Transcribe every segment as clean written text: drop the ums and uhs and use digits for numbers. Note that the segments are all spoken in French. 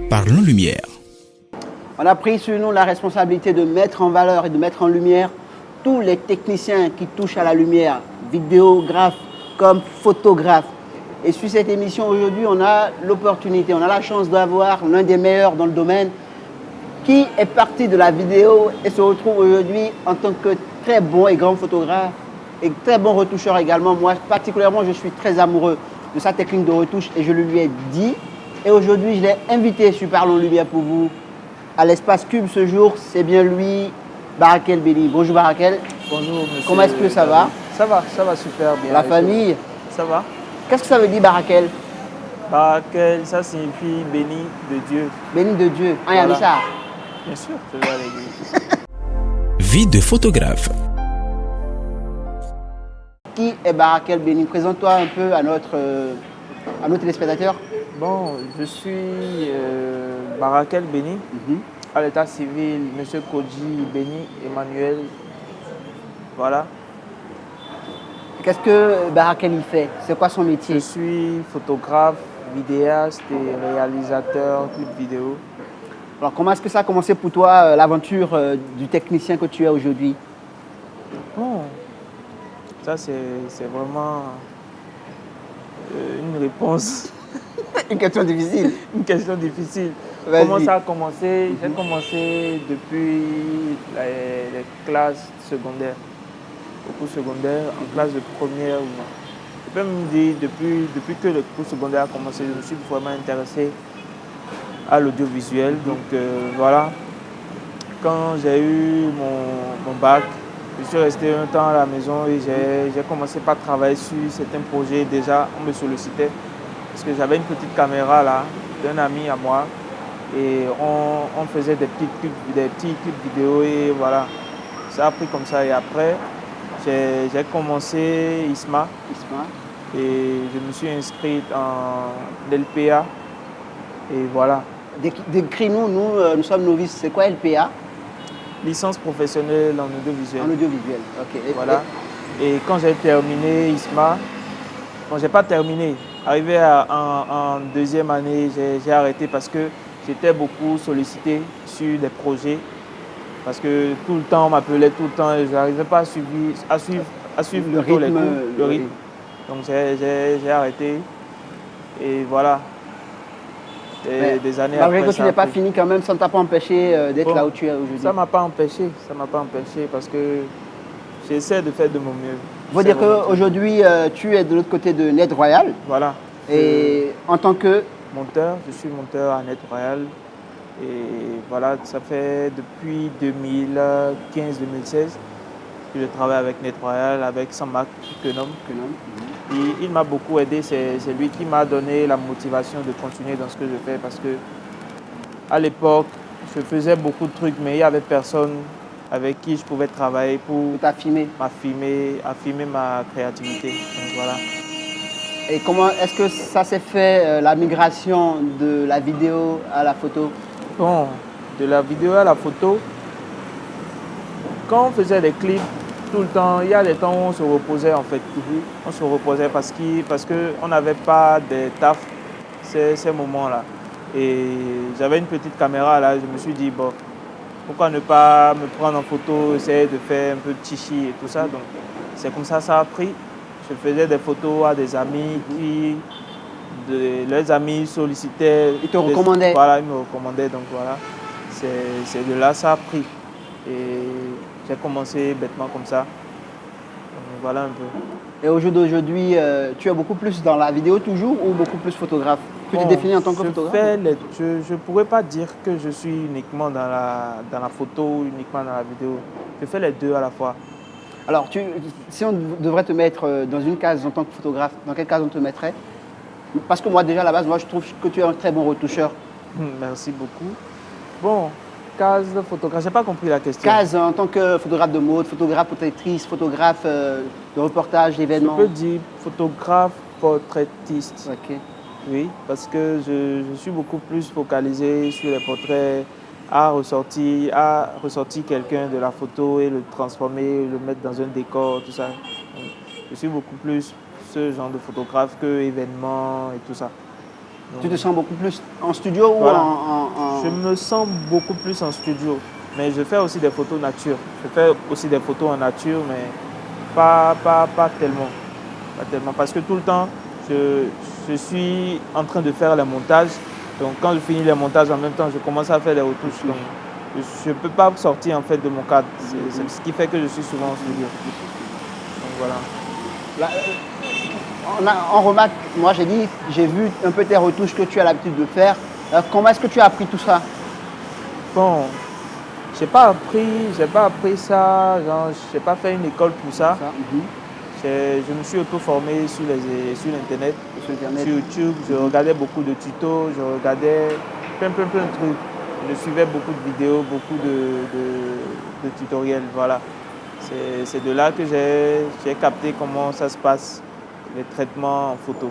Parlons Lumière. On a pris sur nous la responsabilité de mettre en valeur et de mettre en lumière tous les techniciens qui touchent à la lumière, vidéographes comme photographes. Et sur cette émission aujourd'hui, on a l'opportunité, on a la chance d'avoir l'un des meilleurs dans le domaine qui est parti de la vidéo et se retrouve aujourd'hui en tant que très bon et grand photographe et très bon retoucheur également. Moi, particulièrement, je suis très amoureux de sa technique de retouche et je le lui ai dit. Et aujourd'hui, je l'ai invité sur Parlons Lumière pour vous à l'espace Cube ce jour. C'est bien lui, Barakel Béni. Bonjour Barakel. Bonjour monsieur. Comment est-ce que ça va? Ça va super bien. La famille? Ça va. Qu'est-ce que ça veut dire Barakel? Barakel, ça signifie béni de Dieu. Béni de Dieu. Ah, Voilà. il y a ça. Bien sûr, je vais à l'église. Vie de photographe. Qui est Barakel Béni? Présente-toi un peu à nos téléspectateurs. Bon, je suis Barakel Béni, à l'état civil, monsieur Koji Béni Emmanuel. Voilà. Qu'est-ce que Barakel il fait? C'est quoi son métier? Je suis photographe, vidéaste et réalisateur clip vidéo. Alors comment est-ce que ça a commencé pour toi l'aventure du technicien que tu es aujourd'hui? Bon, ça c'est vraiment une réponse. Une question difficile. Une question difficile. Vas-y. Comment ça a commencé? J'ai commencé depuis les classes secondaires. Beaucoup secondaires, en classe de première. Je peux même dire, depuis que le cours secondaire a commencé, je me suis vraiment intéressé à l'audiovisuel. Donc voilà, quand j'ai eu mon bac, je suis resté un temps à la maison et j'ai commencé par travailler sur certains projets. Déjà, on me sollicitait. Parce que j'avais une petite caméra là, d'un ami à moi, et on faisait des petits clips vidéo et voilà. Ça a pris comme ça et après, j'ai commencé ISMA et je me suis inscrite en LPA et voilà. Décris-nous, nous sommes novices, c'est quoi LPA? Licence professionnelle en audiovisuel. En audiovisuel, ok. Voilà. Et quand j'ai terminé ISMA, bon, j'ai pas terminé. Arrivé en deuxième année, j'ai arrêté parce que j'étais beaucoup sollicité sur des projets. Parce que tout le temps, on m'appelait tout le temps et je n'arrivais pas à suivre le rythme. le rythme. Donc j'ai arrêté. Et voilà. Des années malgré après, que tu n'es pas fini quand même, ça ne t'a pas empêché d'être là où tu es aujourd'hui. Ça ne m'a pas empêché. Ça m'a pas empêché parce que j'essaie de faire de mon mieux. Il faut dire qu'aujourd'hui, tu es de l'autre côté de Net Royal. Voilà. Et en tant que monteur, je suis monteur à Net Royal. Et voilà, ça fait depuis 2015-2016 que je travaille avec Net Royal, avec Samak Kenom. Et il m'a beaucoup aidé, c'est lui qui m'a donné la motivation de continuer dans ce que je fais parce que à l'époque, je faisais beaucoup de trucs, mais il n'y avait personne avec qui je pouvais travailler pour affirmer ma créativité. Donc voilà. Et comment est-ce que ça s'est fait, la migration de la vidéo à la photo? Bon, de la vidéo à la photo, quand on faisait des clips, tout le temps, il y a des temps où on se reposait en fait. On se reposait parce qu'on n'avait pas de taf ces moments-là. Et j'avais une petite caméra là, je me suis dit, bon, pourquoi ne pas me prendre en photo, essayer de faire un peu de chichi et tout ça. Donc c'est comme ça a pris. Je faisais des photos à des amis leurs amis sollicitaient. Ils te recommandaient. Voilà, ils me recommandaient. Donc voilà, c'est de là ça a pris. Et j'ai commencé bêtement comme ça. Donc, voilà un peu. Et au jour d'aujourd'hui, tu es beaucoup plus dans la vidéo toujours ou beaucoup plus photographe? Tu te définis en tant que photographe? Je ne pourrais pas dire que je suis uniquement dans la photo ou uniquement dans la vidéo. Je fais les deux à la fois. Alors, si on devrait te mettre dans une case en tant que photographe, dans quelle case on te mettrait? Parce que moi, déjà, à la base, moi, je trouve que tu es un très bon retoucheur. Merci beaucoup. Bon, case de photographe, je n'ai pas compris la question. Case en tant que photographe de mode, photographe portraitrice, photographe de reportage, d'événements. Je peux dire photographe portraitiste. Ok. Oui, parce que je suis beaucoup plus focalisé sur les portraits, à ressortir quelqu'un de la photo et le transformer, le mettre dans un décor, tout ça. Donc, je suis beaucoup plus ce genre de photographe que événements et tout ça. Donc, Tu te sens beaucoup plus en studio voilà. ou Je me sens beaucoup plus en studio. Mais je fais aussi des photos nature. Je fais aussi des photos en nature, mais pas tellement. Pas tellement. Parce que tout le temps, je suis en train de faire les montages. Donc quand je finis les montages en même temps, je commence à faire les retouches. Donc je ne peux pas sortir en fait de mon cadre. C'est ce qui fait que je suis souvent en studio. Donc voilà. Là, on remarque, moi j'ai vu un peu tes retouches que tu as l'habitude de faire. Comment est-ce que tu as appris tout ça? Bon, j'ai pas appris ça, genre, j'ai pas fait une école pour ça. Je me suis auto-formé sur Internet, sur YouTube. Je regardais beaucoup de tutos, je regardais plein de trucs. Je suivais beaucoup de vidéos, beaucoup de tutoriels. Voilà. C'est de là que j'ai capté comment ça se passe, les traitements en photo.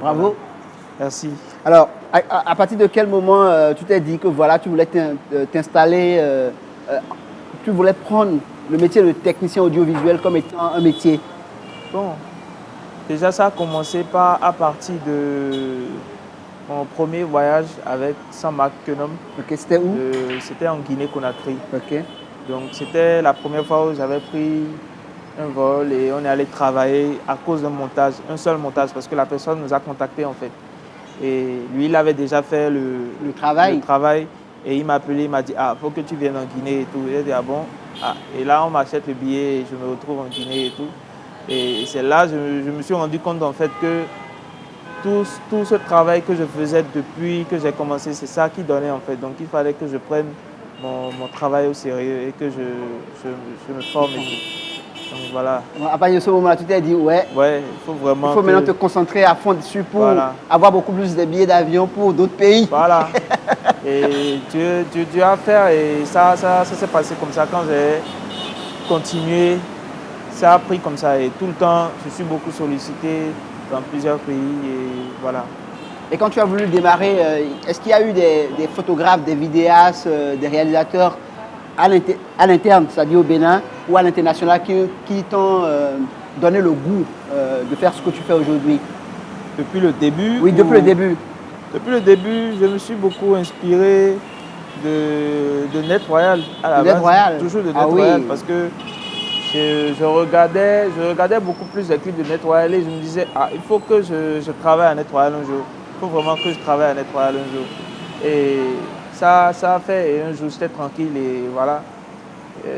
Bravo. Voilà. Merci. Alors, à partir de quel moment tu t'es dit que voilà, tu voulais t'installer, tu voulais prendre le métier de technicien audiovisuel comme étant un métier? Bon, déjà ça a commencé à partir de mon premier voyage avec Saint-Marc Kenom. Ok, c'était où? C'était en Guinée-Conakry. Ok. Donc c'était la première fois où j'avais pris un vol et on est allé travailler à cause d'un montage, un seul montage, parce que la personne nous a contactés en fait. Et lui, il avait déjà fait le travail et il m'a appelé, il m'a dit « Ah, il faut que tu viennes en Guinée et tout ». J'ai dit « Ah bon ?» Ah, et là, on m'achète le billet et je me retrouve en Guinée et tout. Et c'est là que je me suis rendu compte en fait que tout ce travail que je faisais depuis que j'ai commencé, c'est ça qui donnait en fait. Donc il fallait que je prenne mon travail au sérieux et que je me forme et tout. Donc voilà. À partir de ce moment-là, tu t'es dit ouais, il faut vraiment. Il faut maintenant te concentrer à fond dessus pour avoir beaucoup plus de billets d'avion pour d'autres pays. Voilà. Et tu as à faire et ça s'est passé comme ça quand j'ai continué. Ça a pris comme ça et tout le temps, je suis beaucoup sollicité dans plusieurs pays et voilà. Et quand tu as voulu démarrer, est-ce qu'il y a eu des photographes, des vidéastes, des réalisateurs à l'interne, c'est-à-dire au Bénin, ou à l'international qui t'ont donné le goût de faire ce que tu fais aujourd'hui? Depuis le début? Oui, depuis le début. Depuis le début, je me suis beaucoup inspiré de Net Royal à la base. Royal. Toujours de Net Royal parce que je regardais beaucoup plus les clips de Net Royal et je me disais, ah, il faut que je travaille à Net Royal un jour. Il faut vraiment que je travaille à Net Royal un jour. Et ça a fait, et un jour j'étais tranquille et voilà.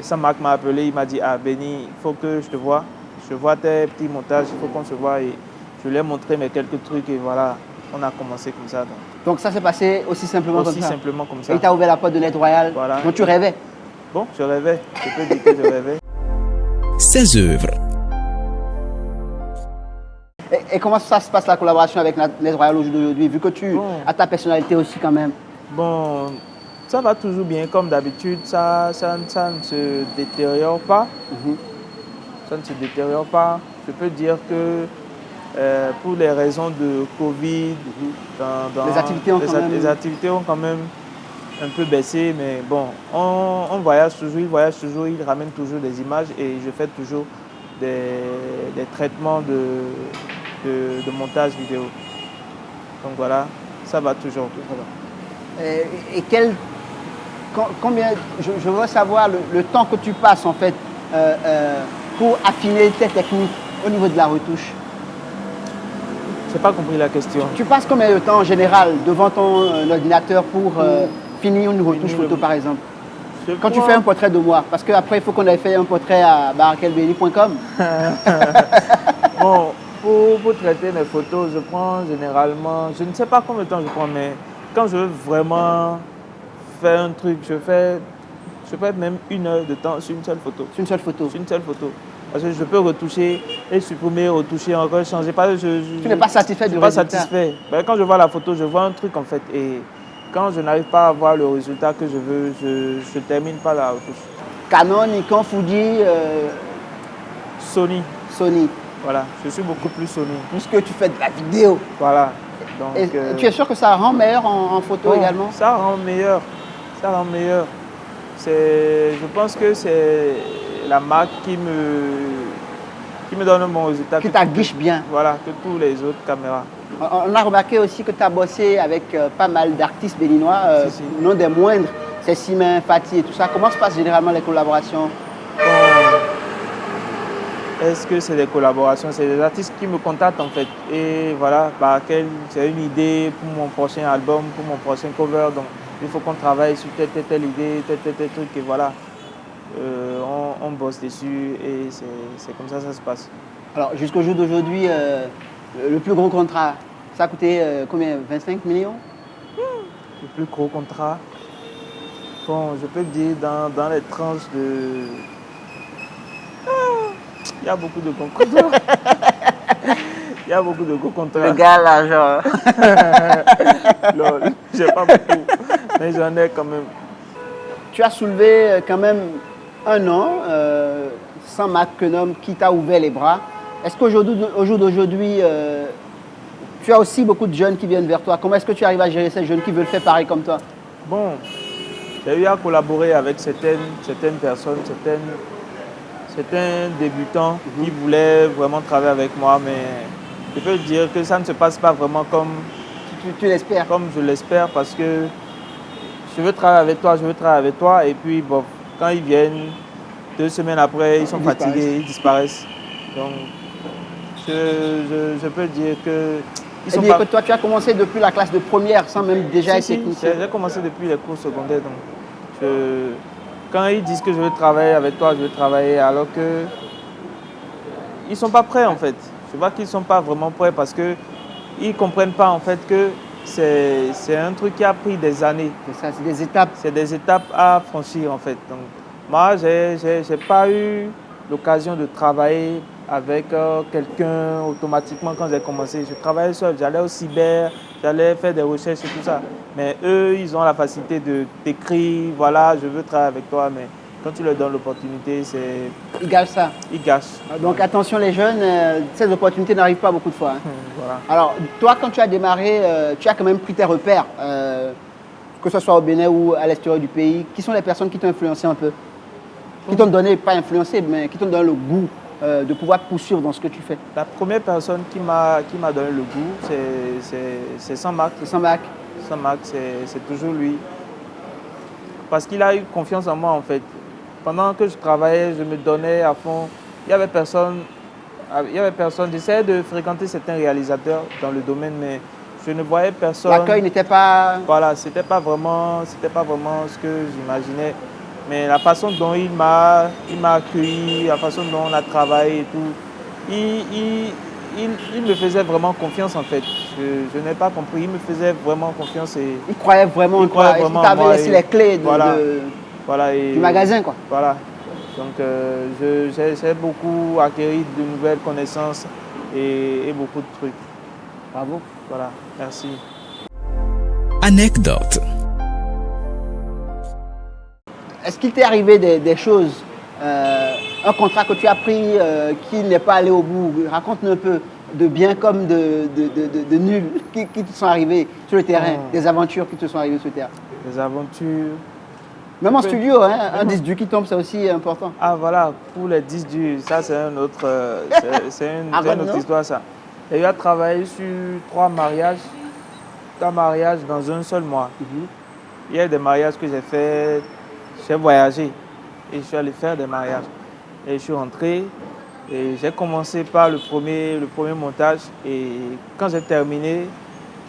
Saint-Marc m'a appelé, il m'a dit, ah Benny, il faut que je te vois. Je vois tes petits montages, il faut qu'on se voit. Et je lui ai montré mes quelques trucs et voilà, on a commencé comme ça. Donc ça s'est passé aussi simplement comme ça? Aussi simplement comme ça. Et il t'a ouvert la porte de Net Royal, voilà. Donc tu rêvais? Bon, je rêvais, je peux dire que je rêvais. Ses œuvres. Et comment ça se passe la collaboration avec Net Royal aujourd'hui, vu que tu as ta personnalité aussi quand même? Bon, ça va toujours bien comme d'habitude, ça ne se détériore pas. Ça ne se détériore pas. Je peux dire que pour les raisons de Covid, les activités ont quand même un peu baissé, mais bon, on voyage toujours, il ramène toujours des images et je fais toujours des traitements de montage vidéo. Donc voilà, ça va toujours. Et combien, je veux savoir le temps que tu passes en fait pour affiner tes techniques au niveau de la retouche. Je n'ai pas compris la question. Tu passes combien de temps en général devant ton ordinateur pour finir une retouche photo par exemple? Quand tu fais un portrait de moi, parce qu'après il faut qu'on ait fait un portrait à barakelbeni.com. Bon, pour traiter mes photos, je prends généralement, je ne sais pas combien de temps je prends, mais quand je veux vraiment faire un truc, je fais même 1 heure de temps sur une seule photo. Sur une seule photo? Sur une seule photo. Parce que je peux retoucher et supprimer, retoucher, encore changer. Tu n'es pas satisfait du résultat? Je ne suis pas satisfait. Ben, quand je vois la photo, je vois un truc en fait. Et quand je n'arrive pas à voir le résultat que je veux, je ne termine pas la retouche. Canon, Nikon, Fuji Sony. Sony. Voilà, je suis beaucoup plus Sony. Puisque tu fais de la vidéo. Voilà. Donc, et tu es sûr que ça rend meilleur en photo également? Ça rend meilleur. Ça rend meilleur. Je pense que c'est la marque qui me donne un bon résultat. Qui t'aguiche bien. Voilà, que tous les autres caméras. On a remarqué aussi que tu as bossé avec pas mal d'artistes béninois, Si. non des moindres, c'est Simain, Fatih et tout ça. Comment se passent généralement les collaborations? Est-ce que c'est des collaborations? C'est des artistes qui me contactent en fait. Et voilà, j'ai une idée pour mon prochain album, pour mon prochain cover. Donc il faut qu'on travaille sur telle idée, tel truc. Et voilà, on bosse dessus et c'est comme ça se passe. Alors jusqu'au jour d'aujourd'hui, le plus gros contrat, ça a coûté combien? 25 millions? Le plus gros contrat, bon, je peux te dire dans les tranches de... Il y a beaucoup de gros contrats. Il y a beaucoup de gros contrats. Le gars, l'argent. Non, j'ai pas beaucoup, mais j'en ai quand même. Tu as soulevé quand même un nom sans Marc Quenom qui t'a ouvert les bras. Est-ce qu'au jour d'aujourd'hui, tu as aussi beaucoup de jeunes qui viennent vers toi? Comment est-ce que tu arrives à gérer ces jeunes qui veulent faire pareil comme toi? Bon, j'ai eu à collaborer avec certaines personnes, certains débutants qui voulaient vraiment travailler avec moi, mais je peux dire que ça ne se passe pas vraiment comme Tu l'espères? comme je l'espère, parce que je veux travailler avec toi, et puis bon, quand ils viennent, 2 semaines après, ils sont fatigués, ils disparaissent. Donc, je peux dire que... Ils sont Eh bien, que toi, tu as commencé depuis la classe de première sans même déjà être technicien. j'ai commencé depuis les cours secondaires. Donc quand ils disent que je veux travailler avec toi, je veux travailler, alors que ils ne sont pas prêts en fait. Je vois qu'ils ne sont pas vraiment prêts parce qu'ils ne comprennent pas en fait que c'est un truc qui a pris des années. C'est ça, c'est des étapes. C'est des étapes à franchir en fait. Donc, moi, je n'ai pas eu l'occasion de travailler avec quelqu'un automatiquement quand j'ai commencé. Je travaillais seul, j'allais au cyber, j'allais faire des recherches et tout ça. Mais eux, ils ont la facilité de t'écrire, voilà, je veux travailler avec toi, mais quand tu leur donnes l'opportunité, Ils gâchent ça. ils gâchent. Donc attention les jeunes, ces opportunités n'arrivent pas beaucoup de fois. Hein. Voilà. Alors toi, quand tu as démarré, tu as quand même pris tes repères, que ce soit au Bénin ou à l'extérieur du pays. Qui sont les personnes qui t'ont influencé un peu? Qui t'ont donné, pas influencé, mais qui t'ont donné le goût de pouvoir poursuivre dans ce que tu fais? La première personne qui m'a donné le goût, c'est Saint-Marc. C'est Saint-Marc. Saint-Marc, c'est toujours lui. Parce qu'il a eu confiance en moi en fait. Pendant que je travaillais, je me donnais à fond. Il y avait personne, j'essayais de fréquenter certains réalisateurs dans le domaine, mais je ne voyais personne. L'accueil n'était pas... Voilà, c'était pas vraiment ce que j'imaginais. Mais la façon dont il m'a accueilli, la façon dont on a travaillé et tout, il me faisait vraiment confiance en fait. Je n'ai pas compris, il me faisait vraiment confiance. Il croyait vraiment en toi. Il t'avait laissé les clés du magasin, quoi. Voilà. Donc j'ai beaucoup acquis de nouvelles connaissances et beaucoup de trucs. Bravo. Voilà, merci. Anecdote. Est-ce qu'il t'est arrivé des choses, un contrat que tu as pris qui n'est pas allé au bout? Raconte-nous un peu de bien comme de nul qui te sont arrivés sur le terrain, des aventures qui te sont arrivées sur le terrain. Des aventures. Même en studio, hein, un disque dur qui tombe, c'est aussi important. Ah voilà, pour les disques durs, ça c'est un autre, une autre histoire ça. J'ai eu à travailler sur 3 mariages dans un seul mois. Il y a des mariages que j'ai fait, j'ai voyagé et je suis allé faire des mariages. Et je suis rentré et j'ai commencé par le premier montage, et quand j'ai terminé,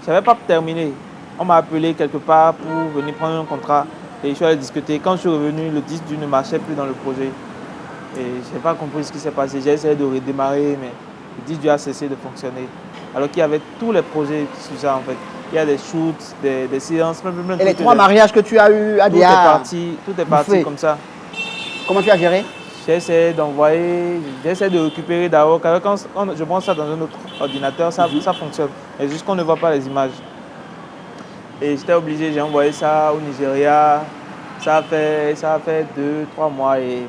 je n'avais pas terminé. On m'a appelé quelque part pour venir prendre un contrat. Et je suis allé discuter. Quand je suis revenu, le disque dur ne marchait plus dans le projet. Et je n'ai pas compris ce qui s'est passé. J'ai essayé de redémarrer, mais le disque dur a cessé de fonctionner. Alors qu'il y avait tous les projets sur ça, en fait. Il y a des shoots, des séances, plein Et les 3 mariages que tu as eu à DA, tout est parti comme ça. Comment tu as géré? J'ai essayé d'envoyer, j'ai essayé de récupérer d'abord. Quand je prends ça dans un autre ordinateur, ça fonctionne. Mais juste qu'on ne voit pas les images. Et j'étais obligé, j'ai envoyé ça au Nigeria. Ça a fait 2-3 mois et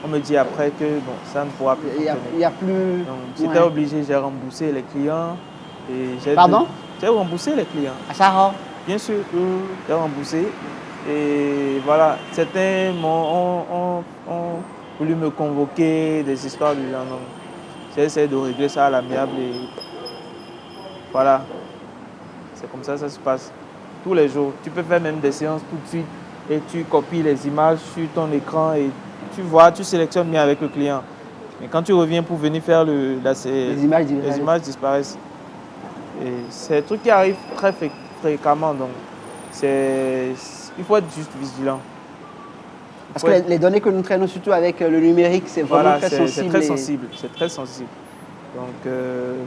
on me dit après que bon, ça ne pourra plus fonctionner. Il n'y a plus... Donc j'étais obligé, j'ai remboursé les clients. Pardon? J'ai remboursé les clients. À Sarah? Bien sûr, j'ai remboursé. Et voilà, certains ont voulu me convoquer, des histoires du genre. J'ai essayé de régler ça à l'amiable. Voilà. C'est comme ça se passe. Tous les jours. Tu peux faire même des séances tout de suite et tu copies les images sur ton écran et tu vois, tu sélectionnes bien avec le client. Mais quand tu reviens pour venir faire les images disparaissent. Et c'est un truc qui arrive très fréquemment. Donc, il faut être juste vigilant. Parce que les données que nous traînons, surtout avec le numérique, c'est vraiment très sensible. C'est très sensible. C'est très sensible. Donc,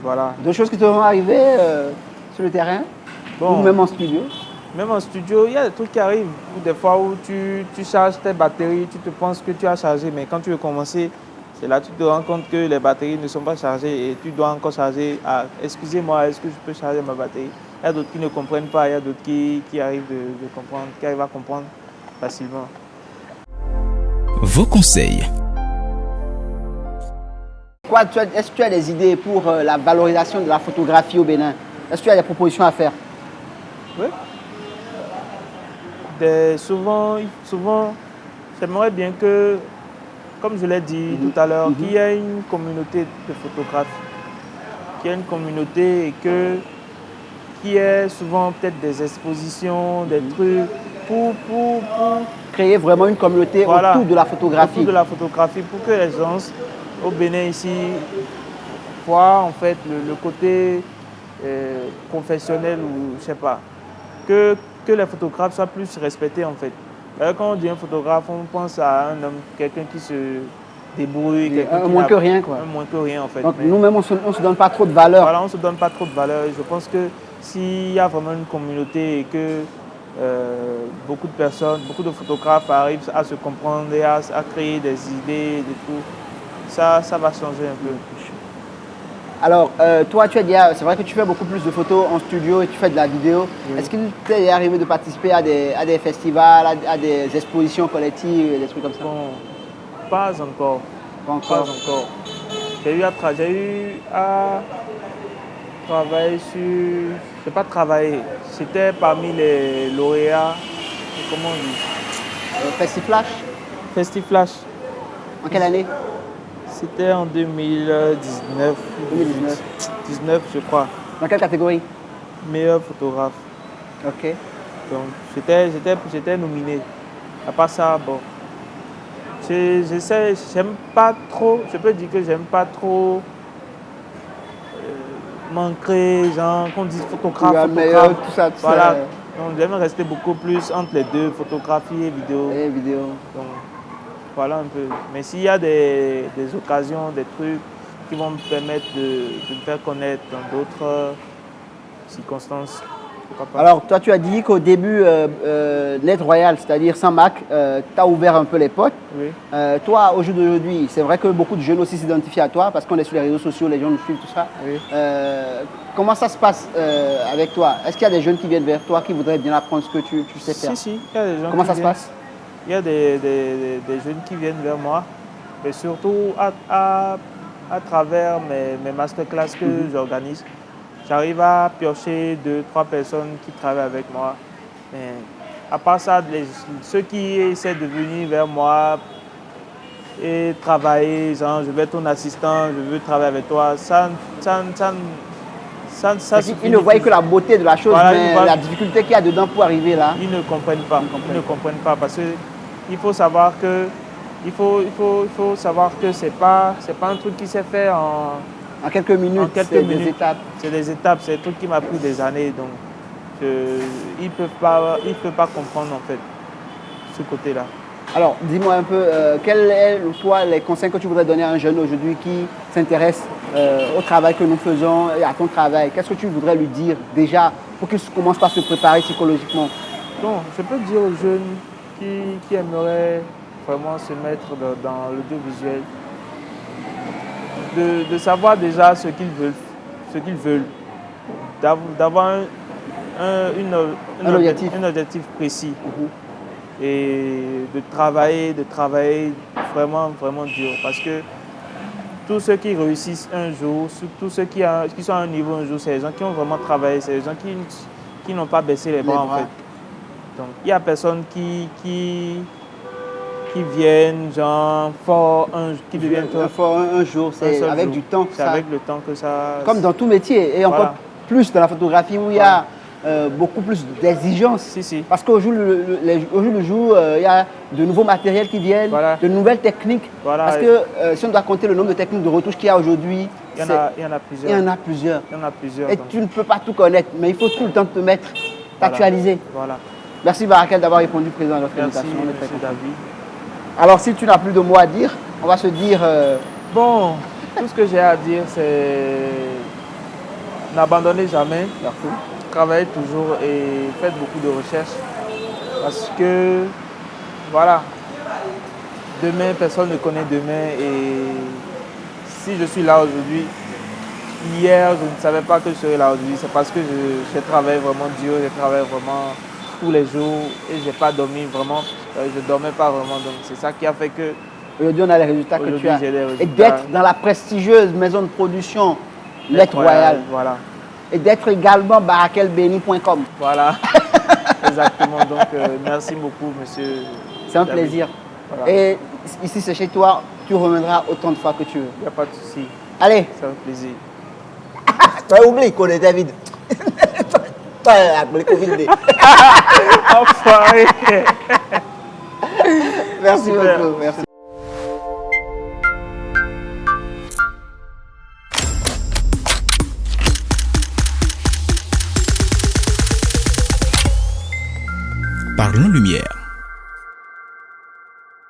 voilà. D'autres choses qui te vont arriver sur le terrain, ou même en studio? Même en studio, il y a des trucs qui arrivent. Des fois où tu charges tes batteries, tu te penses que tu as chargé, mais quand tu veux commencer, c'est là que tu te rends compte que les batteries ne sont pas chargées et tu dois encore charger. Ah, excusez-moi, est-ce que je peux charger ma batterie? Il y a d'autres qui ne comprennent pas, il y a d'autres qui arrivent de comprendre, qui arrivent à comprendre facilement. Vos conseils. Est-ce que tu as des idées pour la valorisation de la photographie au Bénin? Est-ce que tu as des propositions à faire? Oui. Souvent, j'aimerais bien que, comme je l'ai dit tout à l'heure, qu'il y ait une communauté de photographes, qu'il y ait une communauté et qu'il y ait souvent peut-être des expositions, des trucs pour créer vraiment une communauté autour de la photographie. Autour de la photographie pour que les gens au Bénin ici voient en fait le côté professionnel ou je sais pas, que les photographes soient plus respectés en fait. Quand on dit un photographe, on pense à un homme, quelqu'un qui se débrouille. Un moins que rien quoi. Un moins que rien en fait. Donc nous-mêmes on ne se donne pas trop de valeur. Voilà, on ne se donne pas trop de valeur. Et je pense que s'il y a vraiment une communauté et que beaucoup de personnes, beaucoup de photographes arrivent à se comprendre et à créer des idées, des tout, ça va changer un peu. Alors, toi, c'est vrai que tu fais beaucoup plus de photos en studio et tu fais de la vidéo. Oui. Est-ce qu'il t'est arrivé de participer à des festivals, à des expositions collectives, des trucs comme ça? Bon, pas encore. Pas encore. J'ai eu à travailler sur... Je n'ai pas travaillé. C'était parmi les lauréats. Comment on dit? Festiflash? Festiflash. En quelle année? C'était en 2019. 2019, je crois. Dans quelle catégorie? Meilleur photographe. Ok. Donc, j'étais nominé. À part ça, bon. J'aime pas trop, je peux dire que j'aime pas trop manquer, genre, qu'on dise photographe. Tout ça, voilà. Donc, j'aime rester beaucoup plus entre les deux, photographie et vidéo. Donc, voilà un peu. Mais s'il y a des occasions, des trucs qui vont me permettre de me faire connaître dans d'autres circonstances, pourquoi pas. Alors, toi, tu as dit qu'au début, Net Royal, c'est-à-dire sans Mac, tu as ouvert un peu les portes. Oui. Toi, au jour d'aujourd'hui, c'est vrai que beaucoup de jeunes aussi s'identifient à toi parce qu'on est sur les réseaux sociaux, les gens nous suivent, tout ça. Oui. Comment ça se passe avec toi? Est-ce qu'il y a des jeunes qui viennent vers toi qui voudraient bien apprendre ce que tu sais faire? Si, il y a des gens. Comment ça se passe? Il y a des jeunes qui viennent vers moi, et surtout à travers mes masterclass que j'organise. J'arrive à piocher 2-3 personnes qui travaillent avec moi. Mais à part ça, ceux qui essaient de venir vers moi et travailler, genre je vais être ton assistant, je veux travailler avec toi, ils ne voient que la beauté de la chose, voilà, mais la difficulté qu'il y a dedans pour arriver là. Ils ne comprennent pas. Ils ne comprennent pas parce que il faut savoir que c'est pas un truc qui s'est fait en quelques minutes. C'est des étapes. C'est des étapes. C'est un truc qui m'a pris des années. Donc ils peuvent pas comprendre en fait ce côté-là. Alors, dis-moi un peu, quels sont toi les conseils que tu voudrais donner à un jeune aujourd'hui qui s'intéresse au travail que nous faisons et à ton travail? Qu'est-ce que tu voudrais lui dire déjà pour qu'il commence par se préparer psychologiquement? Donc, je peux dire aux jeunes qui aimeraient vraiment se mettre dans l'audiovisuel de savoir déjà ce qu'ils veulent, d'avoir un objectif précis. Et de travailler vraiment, vraiment dur. Parce que tous ceux qui réussissent un jour, tous ceux qui sont à un niveau un jour, c'est les gens qui ont vraiment travaillé, c'est les gens qui n'ont pas baissé les bras en fait. Donc il y a personne qui viennent genre fort, qui deviennent fort un jour, c'est avec du temps. C'est avec le temps que ça... Comme dans tout métier. Et encore, plus dans la photographie où il y a beaucoup plus d'exigences. Si. Parce qu'au jour le jour, il y a de nouveaux matériels qui viennent, Voilà. de nouvelles techniques. Voilà. Parce que si on doit compter le nombre de techniques de retouche qu'il y a aujourd'hui, Il y en a plusieurs. il y en a plusieurs. Il y en a plusieurs. Et donc. tu ne peux pas tout connaître, mais il faut tout le temps te mettre, t'actualiser. Voilà. Merci Barakel d'avoir répondu présent à notre Merci, invitation. On est très monsieur content. David. Alors si tu n'as plus de mots à dire, on va se dire Bon, tout ce que j'ai à dire, c'est n'abandonnez jamais, merci. travaillez toujours et faites beaucoup de recherches. Parce que, voilà, demain, personne ne connaît demain. Et si je suis là aujourd'hui, hier, je ne savais pas que je serais là aujourd'hui. C'est parce que j'ai travaillé vraiment dur, j'ai travaillé vraiment tous les jours et je n'ai pas dormi vraiment. Je ne dormais pas vraiment. Donc c'est ça qui a fait que Aujourd'hui, on a les résultats que tu aujourd'hui, as. j'ai des Et résultats. d'être dans la prestigieuse maison de production Lettres Royales. Voilà. Et d'être également barakelbeni.com. Voilà. Exactement. Donc merci beaucoup, monsieur. C'est un David. plaisir. Voilà. Et ici, c'est chez toi. Tu reviendras autant de fois que tu veux. Il n'y a pas de souci. Allez, C'est un plaisir. tu as oublié qu'on est David. Toi, le Covid. Enfoiré. Merci Super. beaucoup. Merci. Parlons Lumière.